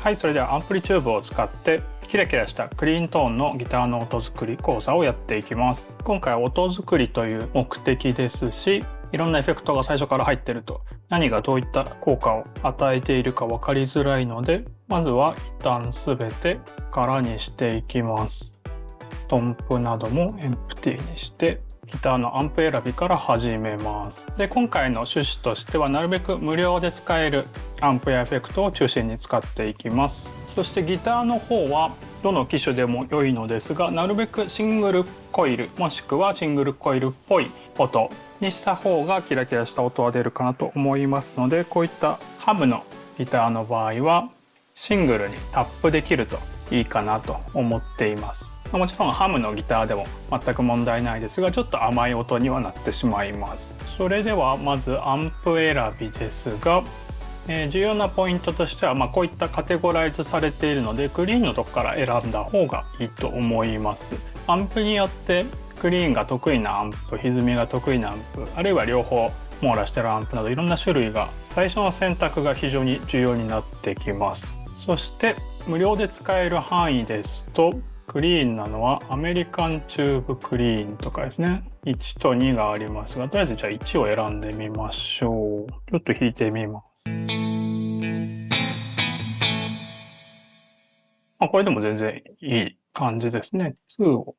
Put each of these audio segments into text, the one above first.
はい、それではアンプリチューブを使ってキラキラしたクリーントーンのギターの音作り講座をやっていきます。今回は音作りという目的ですし、いろんなエフェクトが最初から入ってると何がどういった効果を与えているか分かりづらいので、まずは一旦すべて空にしていきます。トンプなどもエンプティにしてギターのアンプ選びから始めます。で、今回の趣旨としてはなるべく無料で使えるアンプやエフェクトを中心に使っていきます。そしてギターの方はどの機種でも良いのですが、なるべくシングルコイルもしくはシングルコイルっぽい音にした方がキラキラした音は出るかなと思いますので、こういったハムのギターの場合はシングルにタップできるといいかなと思っています。もちろんハムのギターでも全く問題ないですが、ちょっと甘い音にはなってしまいます。それではまずアンプ選びですが、重要なポイントとしては、こういったカテゴライズされているのでクリーンのとこから選んだ方がいいと思います。アンプによってクリーンが得意なアンプ、歪みが得意なアンプ、あるいは両方網羅してるアンプなどいろんな種類が、最初の選択が非常に重要になってきます。そして無料で使える範囲ですと、クリーンなのはアメリカンチューブクリーンとかですね。1と2がありますが、とりあえずじゃあ1を選んでみましょう。ちょっと弾いてみます。これでも全然いい感じですね。2を。こ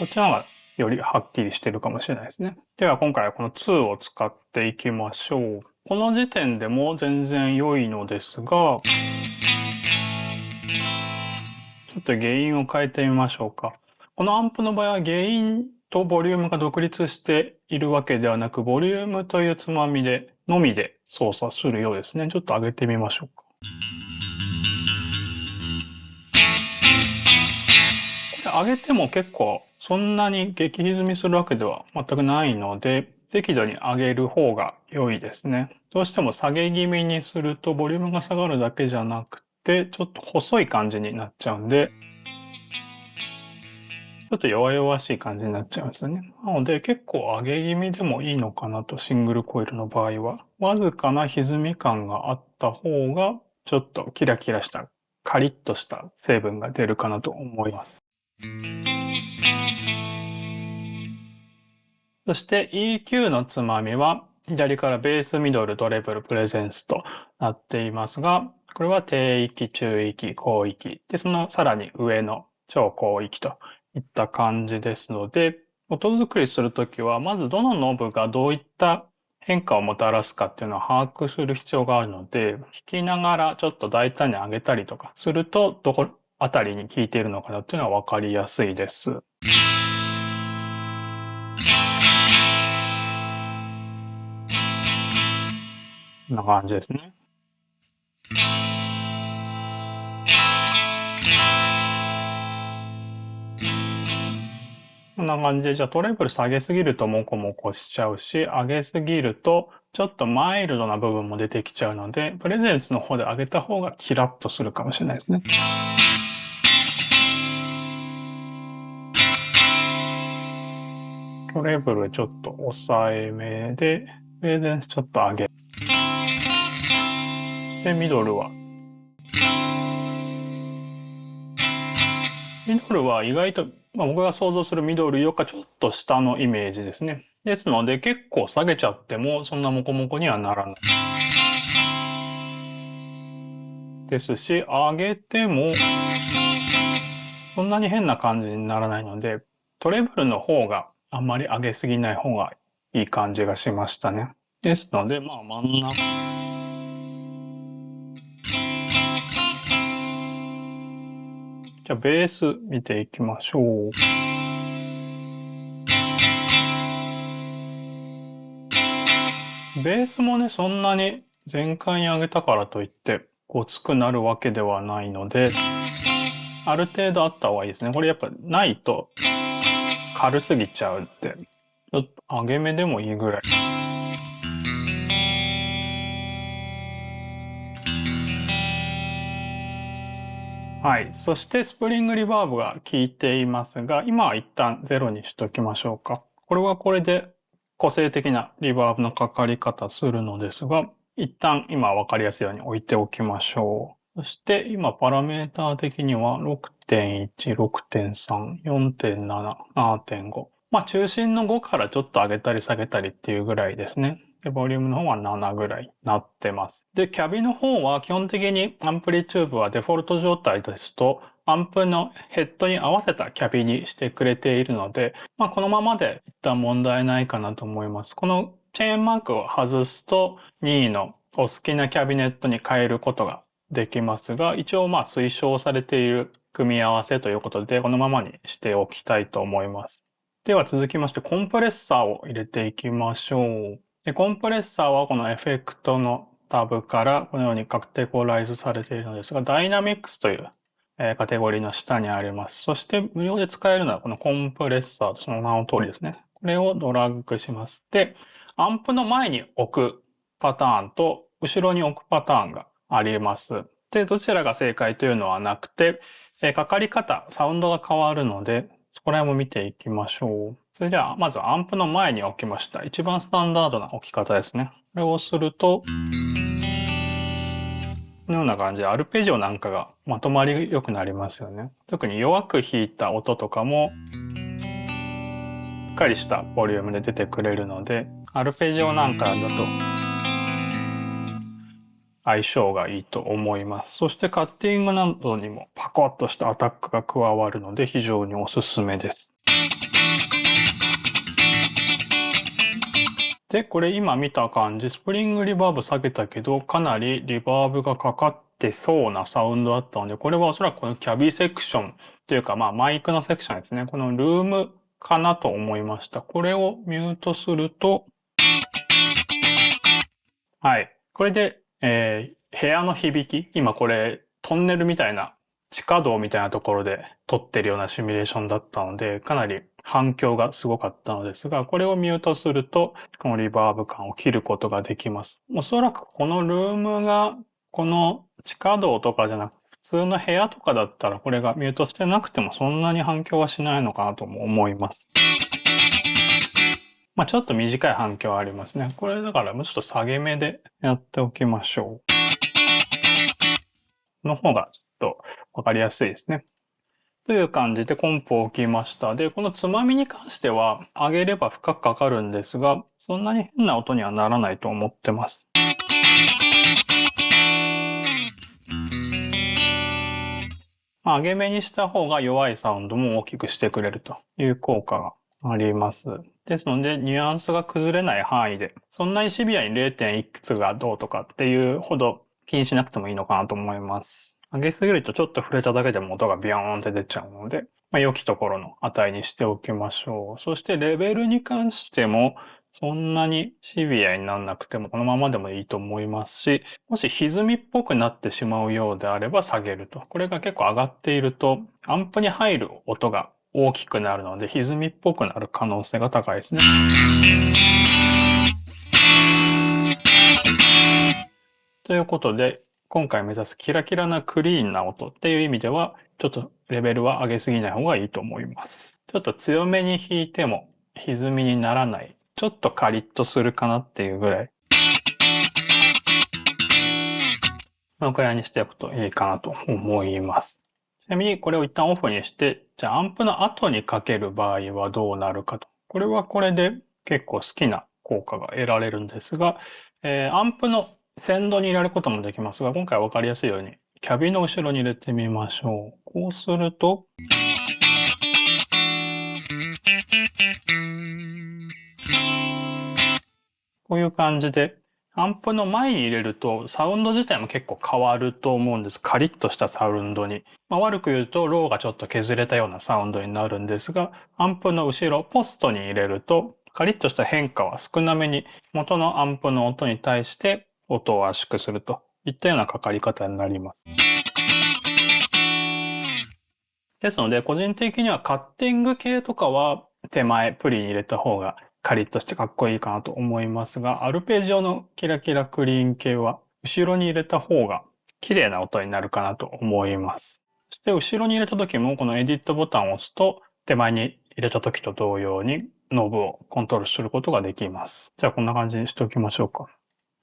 っちの方がよりはっきりしてるかもしれないですね。では今回はこの2を使っていきましょう。この時点でも全然良いのですが、ちょっと原因を変えてみましょうか。このアンプの場合は原因とボリュームが独立しているわけではなく、ボリュームというつまみでのみで操作するようですね。ちょっと上げてみましょうか。上げても結構そんなに激歪みするわけでは全くないので、適度に上げる方が良いですね。どうしても下げ気味にするとボリュームが下がるだけじゃなくて、ちょっと細い感じになっちゃうんで、ちょっと弱々しい感じになっちゃうんですよね。なので結構上げ気味でもいいのかなと、シングルコイルの場合は。わずかな歪み感があった方が、ちょっとキラキラしたカリッとした成分が出るかなと思います。そして EQ のつまみは左からベース、ミドル、トレブル、プレゼンスとなっていますが、これは低域、中域、高域で、そのさらに上の超高域といった感じですので、音作りするときはまずどのノブがどういった変化をもたらすかっていうのを把握する必要があるので、弾きながらちょっと大胆に上げたりとかすると、どこあたりに効いているのかなっていうのは分かりやすいです。こんな感じですね。こんな感じで、じゃあトレブル下げすぎるとモコモコしちゃうし、上げすぎるとちょっとマイルドな部分も出てきちゃうので、プレゼンスの方で上げた方がキラッとするかもしれないですね。トレブルちょっと抑えめで、プレゼンスちょっと上げ。で、ミドルは意外と、僕が想像するミドルよりかちょっと下のイメージですね。ですので結構下げちゃってもそんなモコモコにはならない。ですし、上げてもそんなに変な感じにならないので、トレブルの方があんまり上げすぎない方がいい感じがしましたね。ですので、真ん中。じゃあベース見ていきましょう。ベースもね、そんなに全開に上げたからといってごつくなるわけではないので、ある程度あった方がいいですね。これやっぱないと軽すぎちゃうんで、ちょっと上げ目でもいいぐらい。はい。そしてスプリングリバーブが効いていますが、今は一旦ゼロにしときましょうか。これはこれで個性的なリバーブのかかり方するのですが、一旦今わかりやすいように置いておきましょう。そして今パラメーター的には 6.1、6.3、4.7、7.5。中心の5からちょっと上げたり下げたりっていうぐらいですね。で、ボリュームの方は7ぐらいになってます。で、キャビの方は基本的にアンプリチューブはデフォルト状態ですと、アンプのヘッドに合わせたキャビにしてくれているので、このままで一旦問題ないかなと思います。このチェーンマークを外すと任意のお好きなキャビネットに変えることができますが、一応推奨されている組み合わせということで、このままにしておきたいと思います。では続きまして、コンプレッサーを入れていきましょう。で、コンプレッサーはこのエフェクトのタブからこのようにカテゴライズされているのですが、ダイナミックスというカテゴリーの下にあります。そして無料で使えるのはこのコンプレッサーとその名の通りですね。これをドラッグします。で、アンプの前に置くパターンと後ろに置くパターンがあります。で、どちらが正解というのはなくて、かかり方、サウンドが変わるので、そこら辺も見ていきましょう。それでは、まずアンプの前に置きました。一番スタンダードな置き方ですね。これをすると、このような感じでアルペジオなんかがまとまり良くなりますよね。特に弱く弾いた音とかも、しっかりしたボリュームで出てくれるので、アルペジオなんかだと相性がいいと思います。そしてカッティングなどにもパコッとしたアタックが加わるので非常におすすめです。で、これ今見た感じ、スプリングリバーブ下げたけど、かなりリバーブがかかってそうなサウンドだったので、これはおそらくこのキャビセクションというか、マイクのセクションですね。このルームかなと思いました。これをミュートすると、はい。これで、部屋の響き、今これトンネルみたいな地下道みたいなところで撮ってるようなシミュレーションだったので、かなり反響がすごかったのですが、これをミュートすると、このリバーブ感を切ることができます。おそらくこのルームが、この地下道とかじゃなく、普通の部屋とかだったら、これがミュートしてなくてもそんなに反響はしないのかなとも思います。ちょっと短い反響はありますね。これだからもうちょっと下げ目でやっておきましょう。の方がちょっとわかりやすいですね。という感じでコンプを置きました。で、このつまみに関しては上げれば深くかかるんですが、そんなに変な音にはならないと思ってます。上げ目にした方が弱いサウンドも大きくしてくれるという効果があります。ですので、ニュアンスが崩れない範囲で、そんなにシビアに 0. いくつがどうとかっていうほど気にしなくてもいいのかなと思います。上げすぎるとちょっと触れただけでも音がビヨーンって出ちゃうので、良きところの値にしておきましょう。そしてレベルに関しても、そんなにシビアにならなくてもこのままでもいいと思いますし、もし歪みっぽくなってしまうようであれば下げると。これが結構上がっていると、アンプに入る音が大きくなるので、歪みっぽくなる可能性が高いですね。ということで、今回目指すキラキラなクリーンな音っていう意味では、ちょっとレベルは上げすぎない方がいいと思います。ちょっと強めに弾いても歪みにならない。ちょっとカリッとするかなっていうぐらい。このくらいにしておくといいかなと思います。ちなみにこれを一旦オフにして、じゃあアンプの後にかける場合はどうなるかと。これはこれで結構好きな効果が得られるんですが、アンプの先導に入れることもできますが、今回はわかりやすいようにキャビの後ろに入れてみましょう。こうすると、こういう感じで、アンプの前に入れるとサウンド自体も結構変わると思うんです。カリッとしたサウンドに。悪く言うとローがちょっと削れたようなサウンドになるんですが、アンプの後ろ、ポストに入れるとカリッとした変化は少なめに元のアンプの音に対して音を圧縮するといったようなかかり方になります。ですので個人的にはカッティング系とかは手前プリに入れた方がカリッとしてかっこいいかなと思いますが、アルペジオのキラキラクリーン系は後ろに入れた方が綺麗な音になるかなと思います。そして後ろに入れた時もこのエディットボタンを押すと手前に入れた時と同様にノブをコントロールすることができます。じゃあこんな感じにしておきましょうか。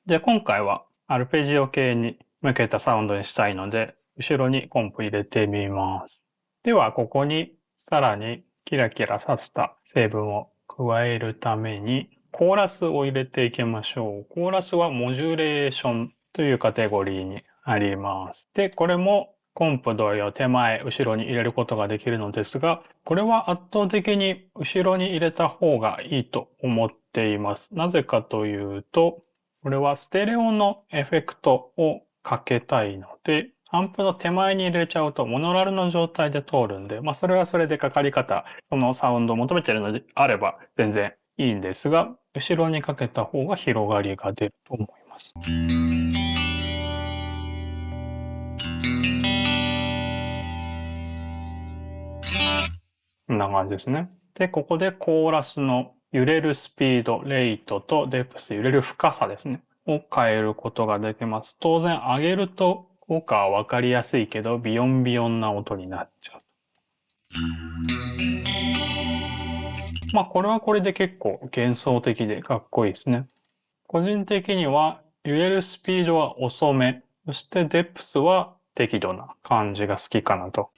で、今回はアルペジオ系に向けたサウンドにしたいので、後ろにコンプ入れてみます。では、ここにさらにキラキラさせた成分を加えるために、コーラスを入れていきましょう。コーラスはモジュレーションというカテゴリーにあります。で、これもコンプ同様手前、後ろに入れることができるのですが、これは圧倒的に後ろに入れた方がいいと思っています。なぜかというと、これはステレオのエフェクトをかけたいので、アンプの手前に入れちゃうとモノラルの状態で通るんで、それはそれでかかり方、そのサウンドを求めているのであれば全然いいんですが、後ろにかけた方が広がりが出ると思います。こんな感じですね。で、ここでコーラスの揺れるスピード、レイトとデプス、揺れる深さですね。を変えることができます。当然上げると効果はわかりやすいけど、ビヨンビヨンな音になっちゃう。これはこれで結構幻想的でかっこいいですね。個人的には揺れるスピードは遅め、そしてデプスは適度な感じが好きかなと。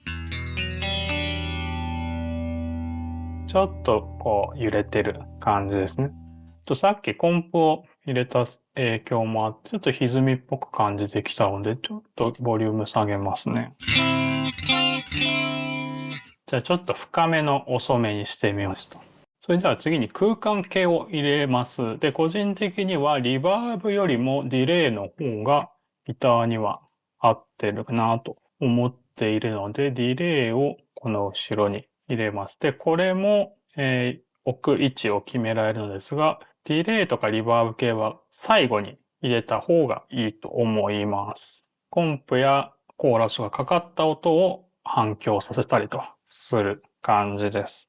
ちょっとこう揺れてる感じですね。さっきコンプを入れた影響もあって、ちょっと歪みっぽく感じてきたので、ちょっとボリューム下げますね。じゃあちょっと深めの遅めにしてみました。それでは次に空間系を入れます。で、個人的にはリバーブよりもディレイの方がギターには合ってるかなと思っているので、ディレイをこの後ろに入れます。で、これも、置く位置を決められるのですが、ディレイとかリバーブ系は最後に入れた方がいいと思います。コンプやコーラスがかかった音を反響させたりとする感じです。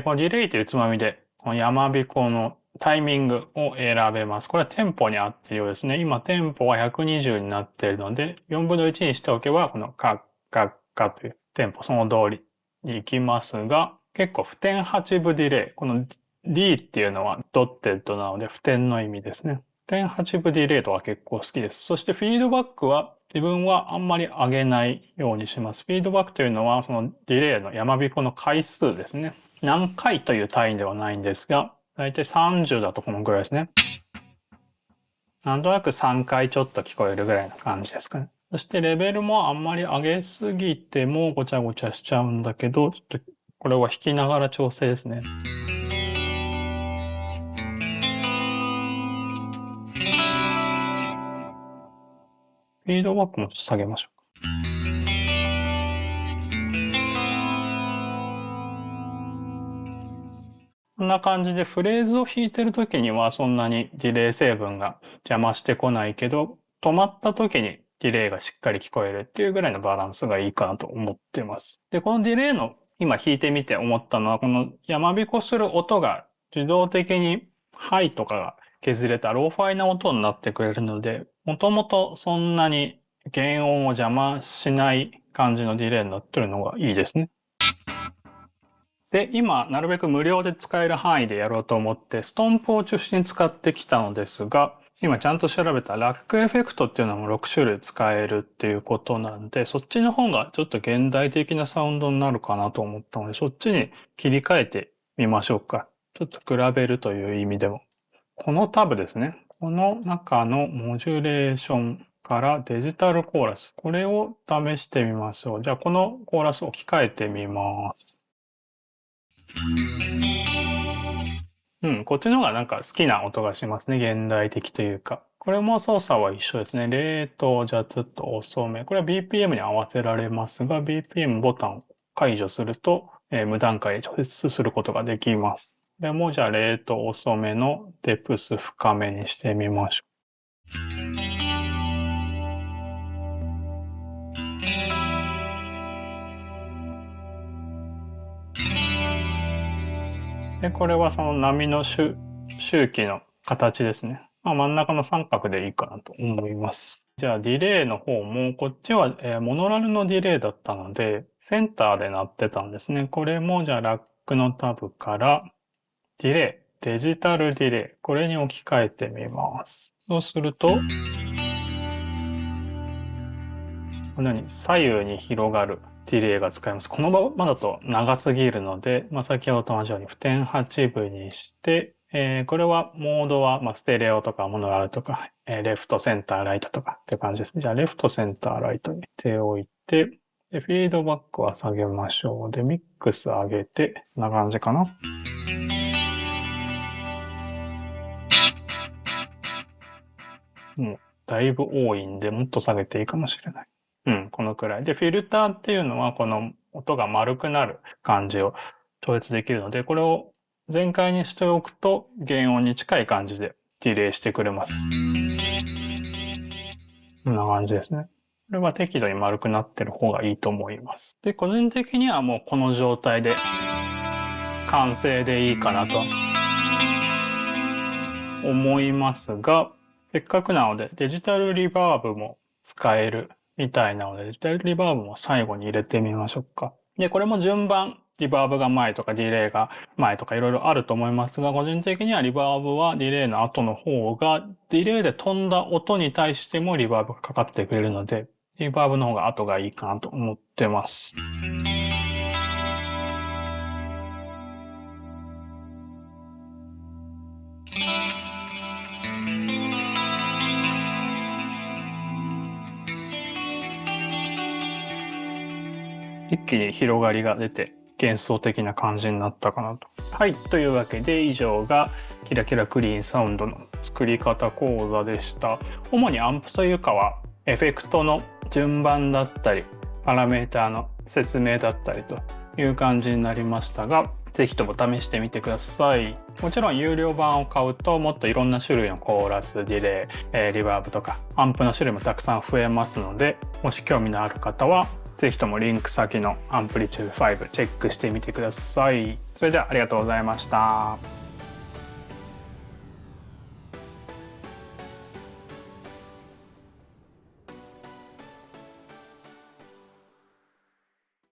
このディレイというつまみで、この山彦のタイミングを選べます。これはテンポに合っているようですね。今テンポが120になっているので、4分の1にしておけば、このカッカッカというテンポその通りに行きますが、結構不点8分ディレイ。この D っていうのはドッテッドなので不点の意味ですね。不点8分ディレイとは結構好きです。そしてフィードバックは自分はあんまり上げないようにします。フィードバックというのはそのディレイの山彦の回数ですね。何回という単位ではないんですが、だいたい30だとこのぐらいですね。なんとなく3回ちょっと聞こえるぐらいな感じですかね。そしてレベルもあんまり上げすぎてもごちゃごちゃしちゃうんだけど、ちょっとこれは弾きながら調整ですね。フィードバックもちょっと下げましょうか。こんな感じでフレーズを弾いてる時にはそんなにディレイ成分が邪魔してこないけど、止まった時にディレイがしっかり聞こえるっていうぐらいのバランスがいいかなと思ってます。で、このディレイの今弾いてみて思ったのは、この山彦する音が自動的にハイとかが削れたローファイな音になってくれるので、もともとそんなに原音を邪魔しない感じのディレイになってるのがいいですね。で、今、なるべく無料で使える範囲でやろうと思って、ストンプを中心に使ってきたのですが、今ちゃんと調べたラックエフェクトっていうのも6種類使えるっていうことなんで、そっちの方がちょっと現代的なサウンドになるかなと思ったので、そっちに切り替えてみましょうか。ちょっと比べるという意味でも。このタブですね。この中のモジュレーションからデジタルコーラス。これを試してみましょう。じゃあこのコーラスを置き換えてみます。こっちの方がなんか好きな音がしますね。現代的というか。これも操作は一緒ですね。0と、じゃあちょっと遅め。これは BPM に合わせられますが、BPM ボタンを解除すると、無段階で調節することができます。でもじゃあ0と遅めのデプス深めにしてみましょう。で、これはその波の周期の形ですね。真ん中の三角でいいかなと思います。じゃあディレイの方も、こっちは、モノラルのディレイだったので、センターで鳴ってたんですね。これもじゃあラックのタブからディレデジタルディレイ。これに置き換えてみます。そうすると、このように左右に広がるディレイが使えます。このままだと長すぎるので、先ほどと同じように不点8分にして、これはモードはステレオとかモノラルとか、レフトセンターライトとかって感じですね。じゃあレフトセンターライトに手を置いて、でフィードバックは下げましょう。で、ミックス上げて、こんな感じかな。もうだいぶ多いんで、もっと下げていいかもしれない。このくらい。で、フィルターっていうのは、この音が丸くなる感じを調節できるので、これを全開にしておくと、原音に近い感じでディレイしてくれます。こんな感じですね。これは適度に丸くなってる方がいいと思います。で、個人的にはもうこの状態で完成でいいかなと思いますが、せっかくなのでデジタルリバーブも使えるみたいなので、デジタルリバーブも最後に入れてみましょうか。で、これも順番、リバーブが前とかディレイが前とかいろいろあると思いますが、個人的にはリバーブはディレイの後の方が、ディレイで飛んだ音に対してもリバーブがかかってくれるので、リバーブの方が後がいいかなと思ってます。一気に広がりが出て幻想的な感じになったかなと。はい。というわけで以上がキラキラクリーンサウンドの作り方講座でした。主にアンプというかはエフェクトの順番だったり、パラメーターの説明だったりという感じになりましたが、ぜひとも試してみてください。もちろん有料版を買うともっといろんな種類のコーラス、ディレイ、リバーブとかアンプの種類もたくさん増えますので、もし興味のある方はぜひともリンク先のアンプリチュード5チェックしてみてください。それではありがとうございました。